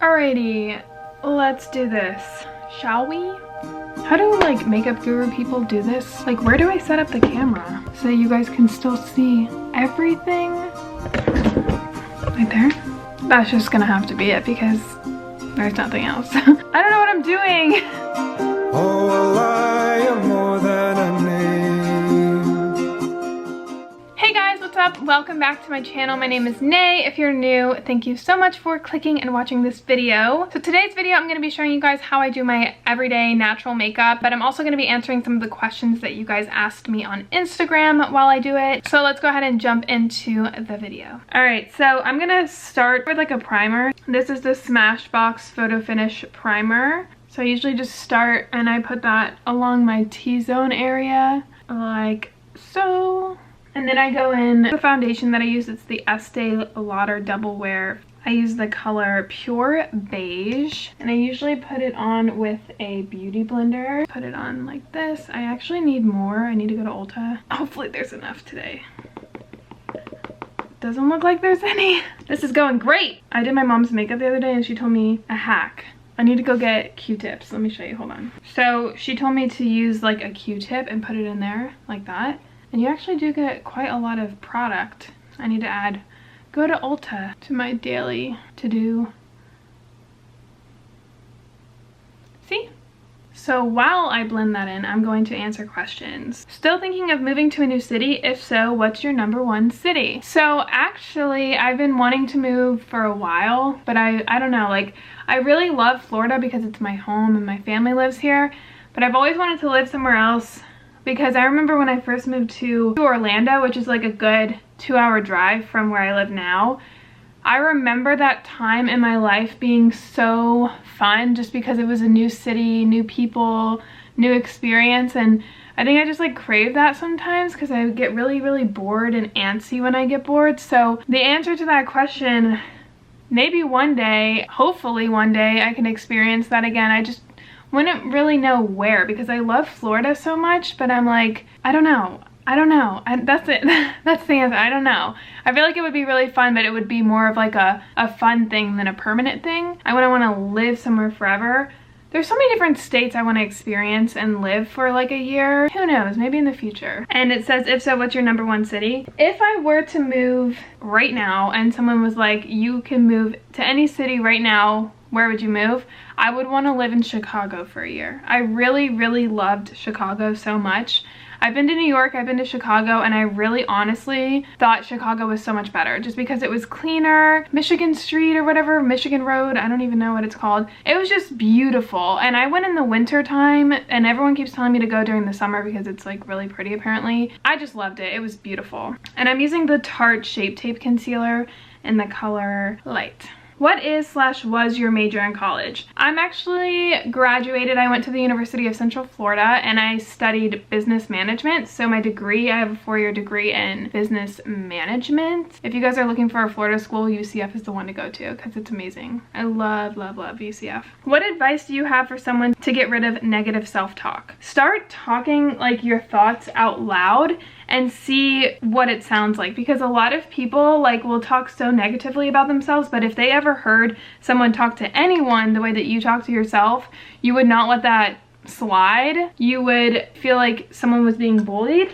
Alrighty, let's do this, shall we? How do like makeup guru people do this? Like, where do I set up the camera so that you guys can still see everything? Right there? That's just gonna have to be it because there's nothing else. I don't know what I'm doing. Oh, well, I am more than a name. Hey guys, what's up? Welcome back to my channel. My name is Renee. If you're new, thank you so much for clicking and watching this video. So today's video, I'm going to be showing you guys how I do my everyday natural makeup, but I'm also going to be answering some of the questions that you guys asked me on Instagram while I do it. So let's go ahead and jump into the video. Alright, so I'm going to start with like a primer. This is the Smashbox Photo Finish Primer. So I usually just start and I put that along my T-zone area like so. And then I go in the foundation that I use. It's the Estee Lauder Double Wear. I use the color Pure Beige. And I usually put it on with a beauty blender. Put it on like this. I actually need more. I need to go to Ulta. Hopefully there's enough today. Doesn't look like there's any. This is going great. I did my mom's makeup the other day and she told me a hack. I need to go get Q-tips. Let me show you, hold on. So she told me to use like a Q-tip and put it in there like that. And you actually do get quite a lot of product. I need to go to Ulta to my daily to-do. See? So while I blend that in, I'm going to answer questions. Still thinking of moving to a new city? If so, what's your #1 city? So actually, I've been wanting to move for a while, but I don't know, like, I really love Florida because it's my home and my family lives here, but I've always wanted to live somewhere else. Because I remember when I first moved to Orlando, which is like a good 2-hour drive from where I live now, I remember that time in my life being so fun just because it was a new city, new people, new experience, and I think I just like crave that sometimes because I get really, really bored and antsy when I get bored. So the answer to that question, maybe one day, hopefully one day, I can experience that again. I just wouldn't really know where because I love Florida so much, but I'm like, I don't know. That's it. That's the answer. I don't know. I feel like it would be really fun, but it would be more of like a fun thing than a permanent thing. I wouldn't want to live somewhere forever. There's so many different states I want to experience and live for like a year. Who knows? Maybe in the future. And it says, if so, what's your #1 city? If I were to move right now and someone was like, you can move to any city right now, where would you move? I would want to live in Chicago for a year. I really, really loved Chicago so much. I've been to New York, I've been to Chicago, and I really honestly thought Chicago was so much better just because it was cleaner. Michigan Street or whatever, Michigan Road, I don't even know what it's called. It was just beautiful. And I went in the winter time and everyone keeps telling me to go during the summer because it's like really pretty apparently. I just loved it. It was beautiful. And I'm using the Tarte Shape Tape Concealer in the color Light. What is/was your major in college? I'm actually graduated. I went to the University of Central Florida and I studied business management. So my degree, I have a 4-year degree in business management. If you guys are looking for a Florida school, UCF is the one to go to because it's amazing. I love, love, love UCF. What advice do you have for someone to get rid of negative self-talk? Start talking like your thoughts out loud and see what it sounds like, because a lot of people like will talk so negatively about themselves, but if they ever heard someone talk to anyone the way that you talk to yourself, you would not let that slide. You would feel like someone was being bullied.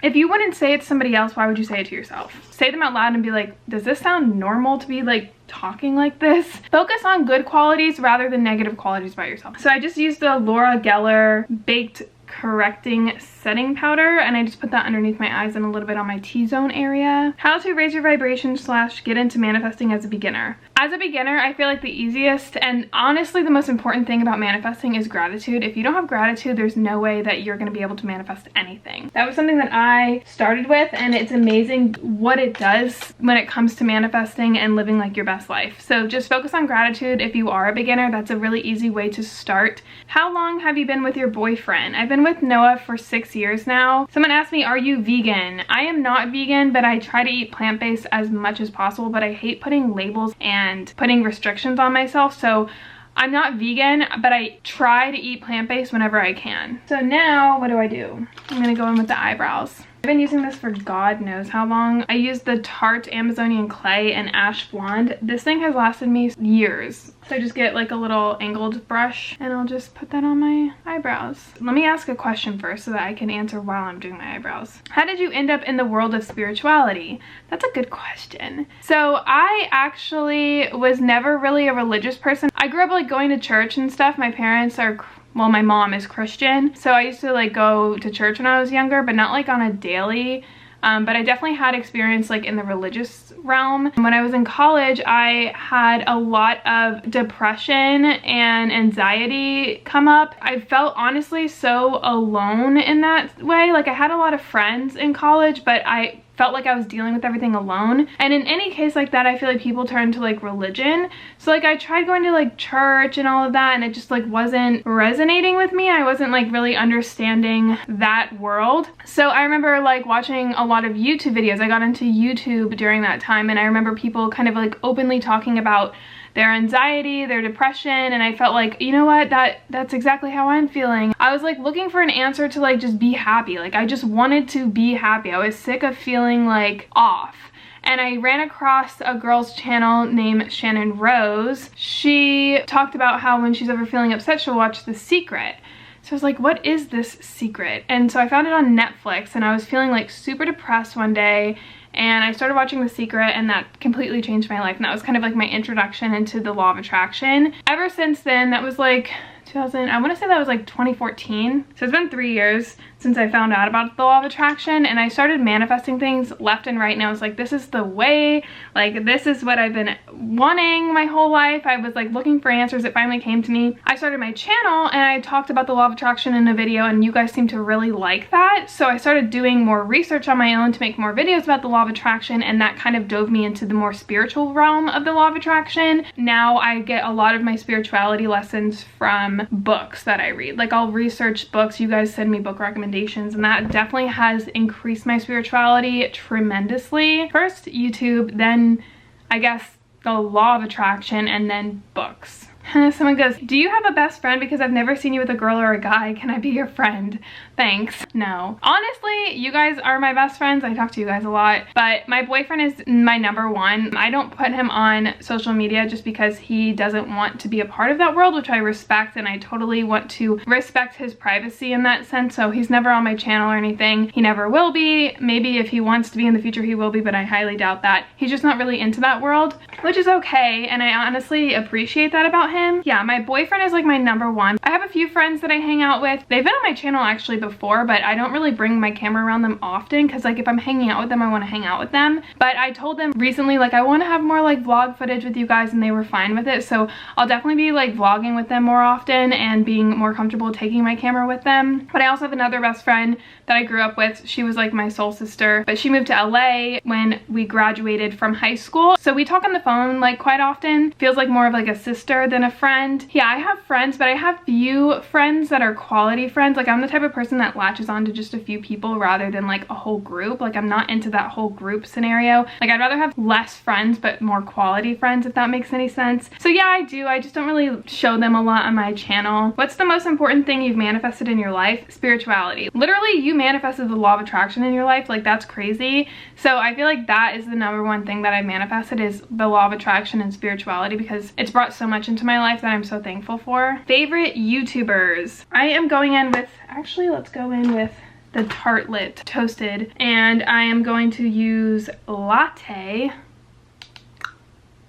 If you wouldn't say it to somebody else, why would you say it to yourself? Say them out loud and be like, does this sound normal to be like talking like this? Focus on good qualities rather than negative qualities about yourself. So I just used the Laura Geller Baked Correcting Setting Powder and I just put that underneath my eyes and a little bit on my T-zone area. How to raise your vibration / get into manifesting as a beginner. As a beginner, I feel like the easiest and honestly the most important thing about manifesting is gratitude. If you don't have gratitude, there's no way that you're going to be able to manifest anything. That was something that I started with and it's amazing what it does when it comes to manifesting and living like your best life. So just focus on gratitude if you are a beginner. That's a really easy way to start. How long have you been with your boyfriend? I've been with Noah for 6 years now. Someone asked me, are you vegan? I am not vegan, but I try to eat plant-based as much as possible, but I hate putting labels and putting restrictions on myself. So I'm not vegan, but I try to eat plant-based whenever I can. So now what do? I'm gonna go in with the eyebrows. I've been using this for God knows how long. I used the Tarte Amazonian Clay and Ash Blonde. This thing has lasted me years. So I just get like a little angled brush and I'll just put that on my eyebrows. Let me ask a question first so that I can answer while I'm doing my eyebrows. How did you end up in the world of spirituality? That's a good question. So I actually was never really a religious person. I grew up like going to church and stuff. My parents are, well, my mom is Christian. So I used to like go to church when I was younger, but not like on a daily. But I definitely had experience like in the religious realm. When I was in college, I had a lot of depression and anxiety come up. I felt honestly so alone in that way. Like I had a lot of friends in college, but I felt like I was dealing with everything alone. And in any case like that, I feel like people turn to like religion. So like I tried going to like church and all of that, and it just like wasn't resonating with me. I wasn't like really understanding that world. So I remember like watching a lot of YouTube videos. I got into YouTube during that time, and I remember people kind of like openly talking about their anxiety, their depression, and I felt like, you know what, that's exactly how I'm feeling. I was like looking for an answer to like just be happy. Like I just wanted to be happy. I was sick of feeling like off. And I ran across a girl's channel named Shannon Rose. She talked about how when she's ever feeling upset, she'll watch The Secret. So I was like, what is this secret? And so I found it on Netflix, and I was feeling like super depressed one day, and I started watching The Secret, and that completely changed my life. And that was kind of like my introduction into the law of attraction. Ever since then, that was like I want to say that was like 2014. So it's been 3 years since I found out about the law of attraction, and I started manifesting things left and right, and I was like, this is the way, like this is what I've been wanting my whole life. I was like looking for answers. It finally came to me. I started my channel and I talked about the law of attraction in a video, and you guys seem to really like that. So I started doing more research on my own to make more videos about the law of attraction, and that kind of dove me into the more spiritual realm of the law of attraction. Now I get a lot of my spirituality lessons from books that I read. Like I'll research books, you guys send me book recommendations, and that definitely has increased my spirituality tremendously. First YouTube, then I guess the law of attraction, and then books. Someone goes, do you have a best friend? Because I've never seen you with a girl or a guy. Can I be your friend? Thanks. No. Honestly, you guys are my best friends. I talk to you guys a lot, but my boyfriend is my number one. I don't put him on social media just because he doesn't want to be a part of that world, which I respect, and I totally want to respect his privacy in that sense. So he's never on my channel or anything. He never will be. Maybe if he wants to be in the future, he will be, but I highly doubt that. He's just not really into that world, which is okay, and I honestly appreciate that about him. Yeah, my boyfriend is like my number one. I have a few friends that I hang out with. They've been on my channel actually before, but I don't really bring my camera around them often because like if I'm hanging out with them, I want to hang out with them. But I told them recently like I want to have more like vlog footage with you guys, and they were fine with it. So I'll definitely be like vlogging with them more often and being more comfortable taking my camera with them. But I also have another best friend that I grew up with. She was like my soul sister, but she moved to LA when we graduated from high school. So we talk on the phone like quite often. Feels like more of like a sister than a friend. Yeah, I have friends, but I have few friends that are quality friends. Like I'm the type of person that latches on to just a few people rather than like a whole group. Like I'm not into that whole group scenario. Like I'd rather have less friends but more quality friends, if that makes any sense. So yeah, I do. I just don't really show them a lot on my channel. What's the most important thing you've manifested in your life? Spirituality. Literally, you manifested the law of attraction in your life. Like that's crazy. So I feel like that is the number one thing that I've manifested, is the law of attraction and spirituality, because it's brought so much into my life that I'm so thankful for. Favorite YouTubers. I am going in with, actually let's go in with the Tartlet Toasted, and I am going to use Latte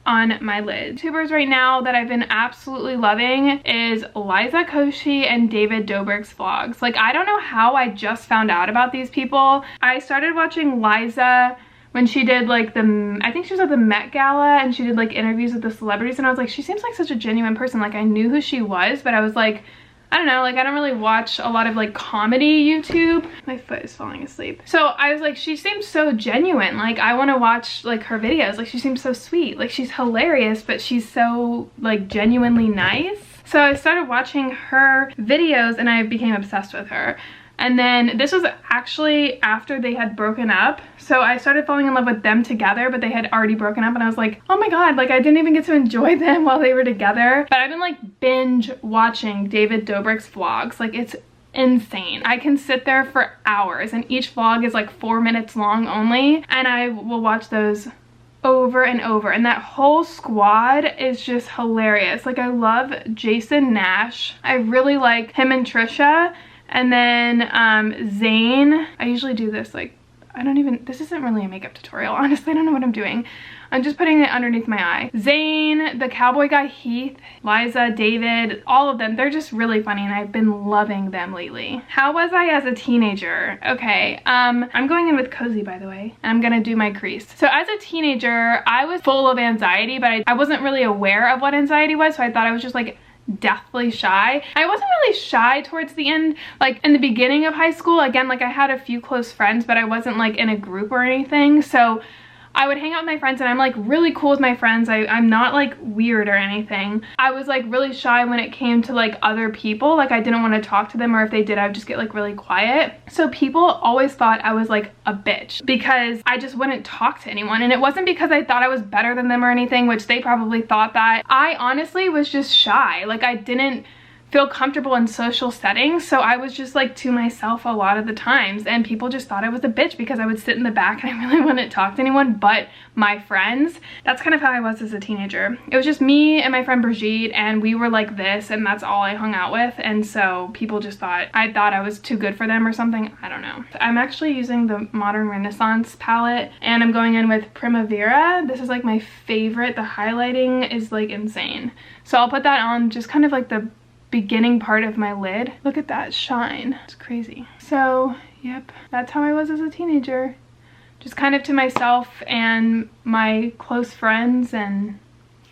on my lid. YouTubers right now that I've been absolutely loving is Liza Koshy and David Dobrik's vlogs. Like I don't know how I just found out about these people. I started watching Liza when she did like I think she was at the Met Gala, and she did like interviews with the celebrities, and I was like, she seems like such a genuine person. Like I knew who she was, but I was like, I don't know, like I don't really watch a lot of like comedy YouTube. My foot is falling asleep. So I was like, she seems so genuine. Like I want to watch like her videos. Like she seems so sweet. Like she's hilarious, but she's so like genuinely nice. So I started watching her videos and I became obsessed with her. And then this was actually after they had broken up. So I started falling in love with them together, but they had already broken up, and I was like, oh my god, like I didn't even get to enjoy them while they were together. But I've been like binge watching David Dobrik's vlogs. Like it's insane. I can sit there for hours, and each vlog is like 4 minutes long only, and I will watch those over and over, and that whole squad is just hilarious. Like, I love Jason Nash. I really like him and Trisha, and then Zane. I usually do this, like, this isn't really a makeup tutorial, honestly. I don't know what I'm doing. I'm just putting it underneath my eye. Zane, the cowboy guy Heath, Liza, David, all of them, they're just really funny, and I've been loving them lately. How was I as a teenager? Okay, I'm going in with cozy, by the way, and I'm gonna do my crease. So as a teenager, I was full of anxiety, but I wasn't really aware of what anxiety was, so I thought I was just like deathly shy. I wasn't really shy towards the end, like in the beginning of high school. Again, like I had a few close friends, but I wasn't like in a group or anything. So I would hang out with my friends, and I'm like really cool with my friends. I'm not like weird or anything. I was like really shy when it came to like other people. Like I didn't want to talk to them, or if they did, I would just get like really quiet. So people always thought I was like a bitch because I just wouldn't talk to anyone. And it wasn't because I thought I was better than them or anything, which they probably thought that. I honestly was just shy. Like I didn't feel comfortable in social settings, so I was just like to myself a lot of the times, and people just thought I was a bitch because I would sit in the back and I really wouldn't talk to anyone but my friends. That's kind of how I was as a teenager. It was just me and my friend Brigitte, and we were like this, and that's all I hung out with, and so people just thought I was too good for them or something. I don't know. I'm actually using the Modern Renaissance palette, and I'm going in with Primavera. This is like my favorite. The highlighting is like insane, so I'll put that on just kind of like the beginning part of my lid. Look at that shine. It's crazy. So yep, that's how I was as a teenager. Just kind of to myself and my close friends, and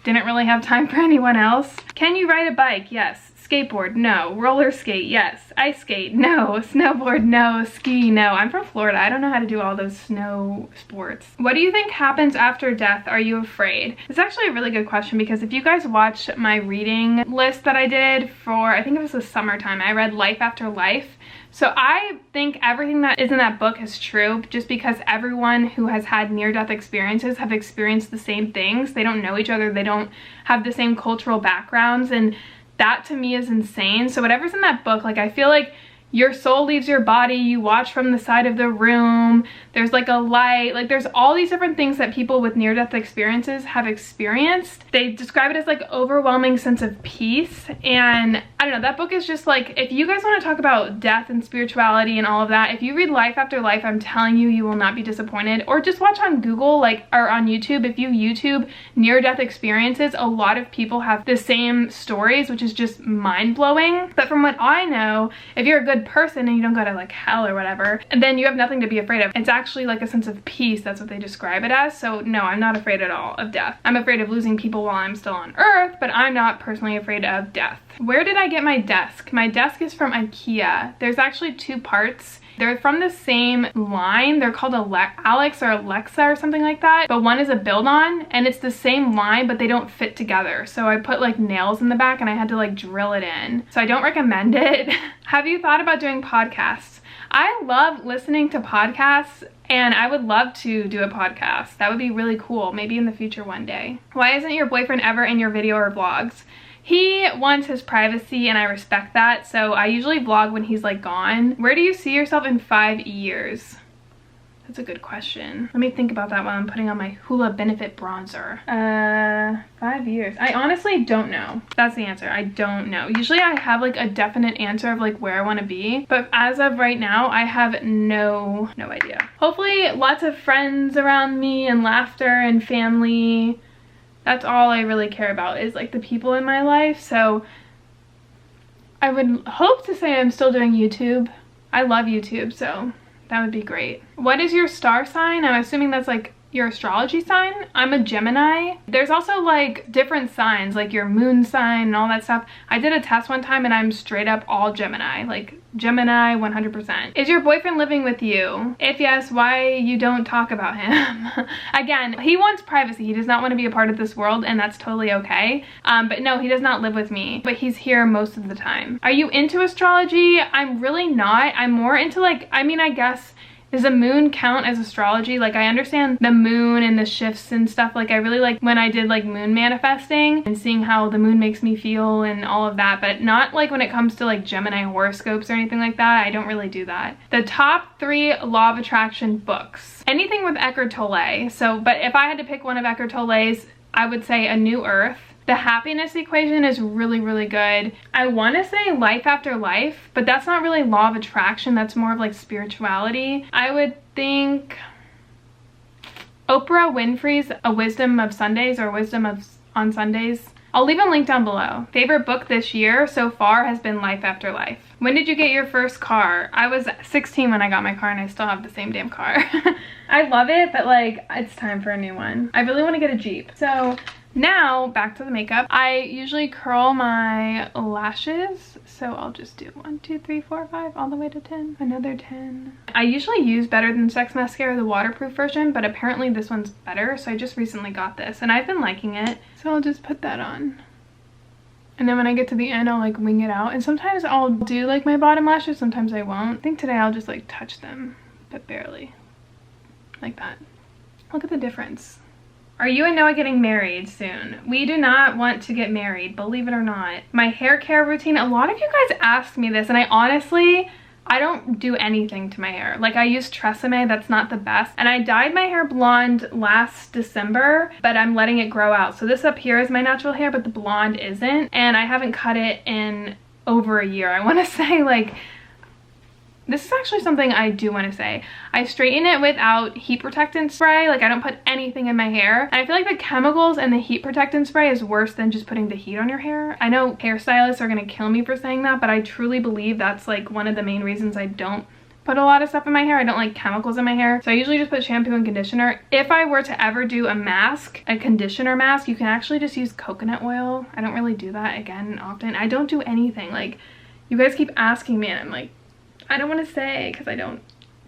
didn't really have time for anyone else. Can you ride a bike? Yes. Skateboard? No. Roller skate? Yes. Ice skate? No. Snowboard? No. Ski? No. I'm from Florida. I don't know how to do all those snow sports. What do you think happens after death? Are you afraid? It's actually a really good question, because if you guys watch my reading list that I did for, I think it was the summertime, I read Life After Life. So I think everything that is in that book is true, just because everyone who has had near-death experiences have experienced the same things. They don't know each other. They don't have the same cultural backgrounds, and that to me is insane. So whatever's in that book, like I feel like your soul leaves your body, you watch from the side of the room, there's like a light, like there's all these different things that people with near-death experiences have experienced. They describe it as like overwhelming sense of peace, and I don't know, that book is just like, if you guys want to talk about death and spirituality and all of that, if you read Life After Life, I'm telling you, you will not be disappointed. Or just watch on Google, like, or on YouTube. If you YouTube near-death experiences, a lot of people have the same stories, which is just mind-blowing. But from what I know, if you're a good person and you don't go to like hell or whatever, and then you have nothing to be afraid of. It's actually like a sense of peace. That's what they describe it as. So no, I'm not afraid at all of death. I'm afraid of losing people while I'm still on Earth, but I'm not personally afraid of death. Where did I get my desk? My desk is from IKEA. There's actually two parts. They're from the same line. They're called Alex or Alexa or something like that. But one is a build-on, and it's the same line, but they don't fit together. So I put like nails in the back, and I had to like drill it in. So I don't recommend it. Have you thought about doing podcasts? I love listening to podcasts, and I would love to do a podcast. That would be really cool. Maybe in the future one day. Why isn't your boyfriend ever in your video or vlogs? He wants his privacy, and I respect that, so I usually vlog when he's like gone. Where do you see yourself in 5 years? That's a good question. Let me think about that while I'm putting on my Hoola Benefit bronzer. 5 years. I honestly don't know. That's the answer. I don't know. Usually I have like a definite answer of like where I want to be, but as of right now, I have no idea. Hopefully lots of friends around me and laughter and family. That's all I really care about, is like the people in my life. So I would hope to say I'm still doing YouTube. I love YouTube, so that would be great. What is your star sign? I'm assuming that's like your astrology sign. I'm a Gemini. There's also like different signs, like your moon sign and all that stuff. I did a test one time and I'm straight up all Gemini, like Gemini 100%. Is your boyfriend living with you? If yes, why you don't talk about him? Again, he wants privacy. He does not want to be a part of this world, and that's totally okay. But no, he does not live with me, but he's here most of the time. Are you into astrology? I'm really not. I'm more into like, I mean, I guess Does the moon count as astrology? Like, I understand the moon and the shifts and stuff. Like, I really like when I did like moon manifesting and seeing how the moon makes me feel and all of that, but not like when it comes to like Gemini horoscopes or anything like that. I don't really do that. The top 3 law of attraction books. Anything with Eckhart Tolle. So, but if I had to pick one of Eckhart Tolle's, I would say A New Earth. The Happiness Equation is really, really good. I want to say Life After Life, but that's not really law of attraction. That's more of like spirituality. I would think Oprah Winfrey's A Wisdom of Sundays or Wisdom on Sundays. I'll leave a link down below. Favorite book this year so far has been Life After Life. When did you get your first car? I was 16 when I got my car and I still have the same damn car. I love it, but like, it's time for a new one. I really want to get a Jeep. So now back to the makeup. I usually curl my lashes, so I'll just do 1, 2, 3, 4, 5 all the way to 10. Another 10. I usually use Better Than Sex mascara, the waterproof version, but apparently this one's better, so I just recently got this and I've been liking it, so I'll just put that on. And then when I get to the end, I'll like wing it out, and sometimes I'll do like my bottom lashes, sometimes I won't. I think today I'll just like touch them, but barely, like that. Look at the difference. Are you and Noah getting married soon? We do not want to get married, believe it or not. My hair care routine, a lot of you guys ask me this, and I don't do anything to my hair. Like, I use Tresemme, that's not the best. And I dyed my hair blonde last December, but I'm letting it grow out. So this up here is my natural hair, but the blonde isn't. And I haven't cut it in over a year. I want to say, like, this is actually something I do want to say. I straighten it without heat protectant spray. Like, I don't put anything in my hair. And I feel like the chemicals and the heat protectant spray is worse than just putting the heat on your hair. I know hairstylists are going to kill me for saying that, but I truly believe that's like one of the main reasons I don't put a lot of stuff in my hair. I don't like chemicals in my hair. So I usually just put shampoo and conditioner. If I were to ever do a mask, a conditioner mask, you can actually just use coconut oil. I don't really do that again often. I don't do anything. Like, you guys keep asking me and I'm like, I don't want to say because I don't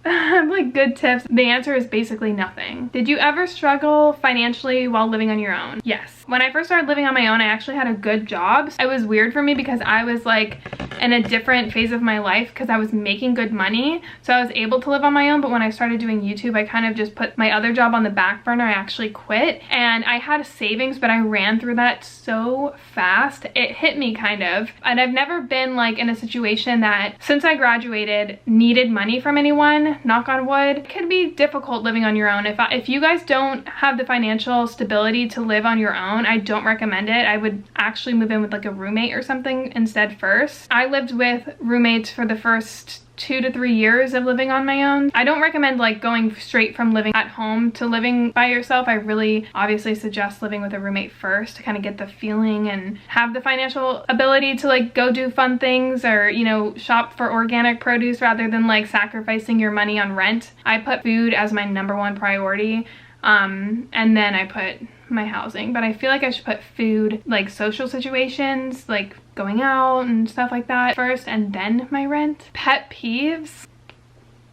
have like good tips. The answer is basically nothing. Did you ever struggle financially while living on your own? Yes. When I first started living on my own, I actually had a good job. It was weird for me because I was like in a different phase of my life because I was making good money. So I was able to live on my own. But when I started doing YouTube, I kind of just put my other job on the back burner. I actually quit and I had savings, but I ran through that so fast. It hit me kind of. And I've never been like in a situation that since I graduated needed money from anyone. Knock on wood. It could be difficult living on your own. If you guys don't have the financial stability to live on your own, I don't recommend it. I would actually move in with like a roommate or something instead first. I lived with roommates for the first 2 to 3 years of living on my own. I don't recommend like going straight from living at home to living by yourself. I really obviously suggest living with a roommate first to kind of get the feeling and have the financial ability to like go do fun things or, you know, shop for organic produce rather than like sacrificing your money on rent. I put food as my #1 priority. And then I put my housing, but I feel like I should put food, like social situations, like going out and stuff like that first, and then my rent. Pet peeves.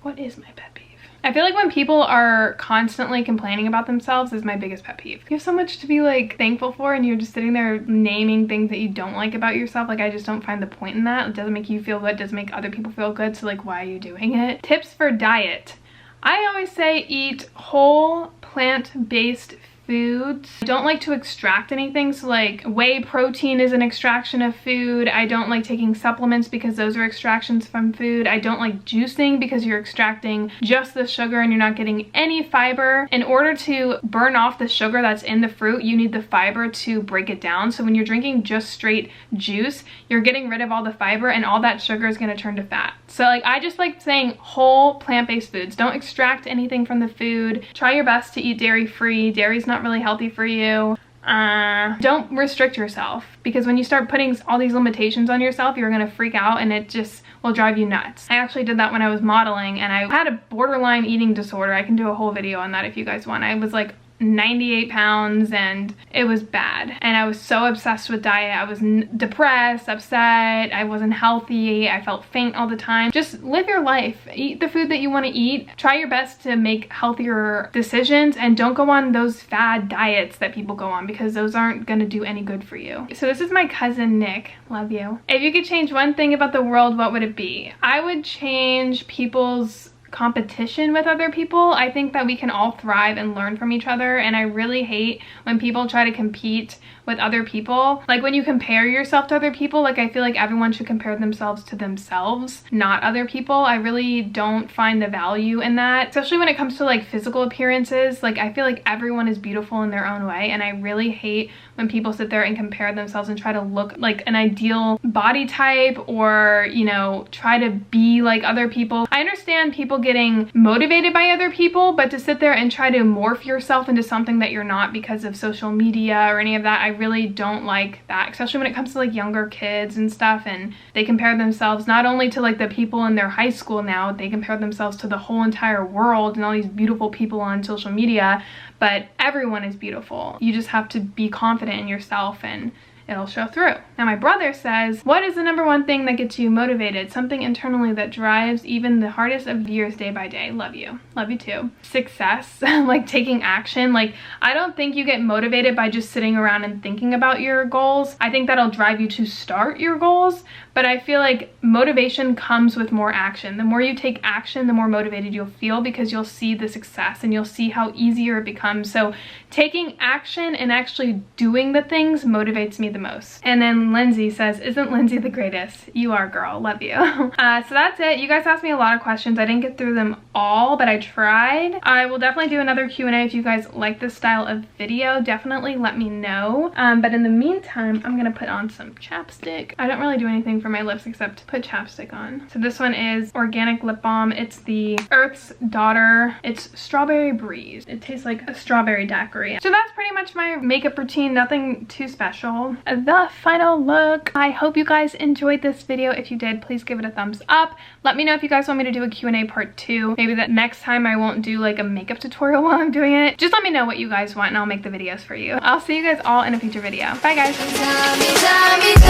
What is my pet peeve? I feel like when people are constantly complaining about themselves is my biggest pet peeve. You have so much to be like thankful for and you're just sitting there naming things that you don't like about yourself. Like, I just don't find the point in that. It doesn't make you feel good, it doesn't make other people feel good, so like, why are you doing it? Tips for diet. I always say eat whole plant-based foods. I don't like to extract anything, so like whey protein is an extraction of food. I don't like taking supplements because those are extractions from food. I don't like juicing because you're extracting just the sugar and you're not getting any fiber. In order to burn off the sugar that's in the fruit, you need the fiber to break it down. So when you're drinking just straight juice, you're getting rid of all the fiber and all that sugar is going to turn to fat. So like, I just like saying whole plant-based foods. Don't extract anything from the food. Try your best to eat dairy-free. Dairy's not really healthy for you. Don't restrict yourself, because when you start putting all these limitations on yourself, you're gonna freak out and it just will drive you nuts. I actually did that when I was modeling and I had a borderline eating disorder. I can do a whole video on that if you guys want. I was like 98 pounds and it was bad, and I was so obsessed with diet. I was depressed, upset, I wasn't healthy, I felt faint all the time. Just live your life, eat the food that you want to eat, try your best to make healthier decisions, and don't go on those fad diets that people go on, because those aren't going to do any good for you. So this is my cousin Nick, love you. If you could change one thing about the world, what would it be? I would change people's competition with other people. I think that we can all thrive and learn from each other, and I really hate when people try to compete with other people. Like when you compare yourself to other people, like I feel like everyone should compare themselves to themselves, not other people. I really don't find the value in that, especially when it comes to like physical appearances. Like I feel like everyone is beautiful in their own way, and I really hate when people sit there and compare themselves and try to look like an ideal body type, or, you know, try to be like other people. I understand people getting motivated by other people, but to sit there and try to morph yourself into something that you're not because of social media or any of that, I really don't like that, especially when it comes to like younger kids and stuff, and they compare themselves not only to like the people in their high school now, they compare themselves to the whole entire world and all these beautiful people on social media, but everyone is beautiful. You just have to be confident in yourself and it'll show through. Now my brother says, what is the number one thing that gets you motivated? Something internally that drives even the hardest of years day by day. Love you. Love you too. Success, like taking action. Like I don't think you get motivated by just sitting around and thinking about your goals. I think that'll drive you to start your goals, but I feel like motivation comes with more action. The more you take action, the more motivated you'll feel, because you'll see the success and you'll see how easier it becomes. So taking action and actually doing the things motivates me the most. And then Lindsay says, isn't Lindsay the greatest? You are, girl. Love you. So that's it. You guys asked me a lot of questions. I didn't get through them all, but I tried. I will definitely do another Q&A if you guys like this style of video. Definitely let me know. But in the meantime, I'm gonna put on some chapstick. I don't really do anything for my lips except put chapstick on. So this one is organic lip balm. It's the Earth's Daughter. It's Strawberry Breeze. It tastes like a strawberry daiquiri. So that's pretty much my makeup routine. Nothing too special. The final look. I hope you guys enjoyed this video. If you did, please give it a thumbs up. Let me know if you guys want me to do a Q&A part 2. Maybe that next time I won't do like a makeup tutorial while I'm doing it. Just let me know what you guys want and I'll make the videos for you. I'll see you guys all in a future video. Bye guys.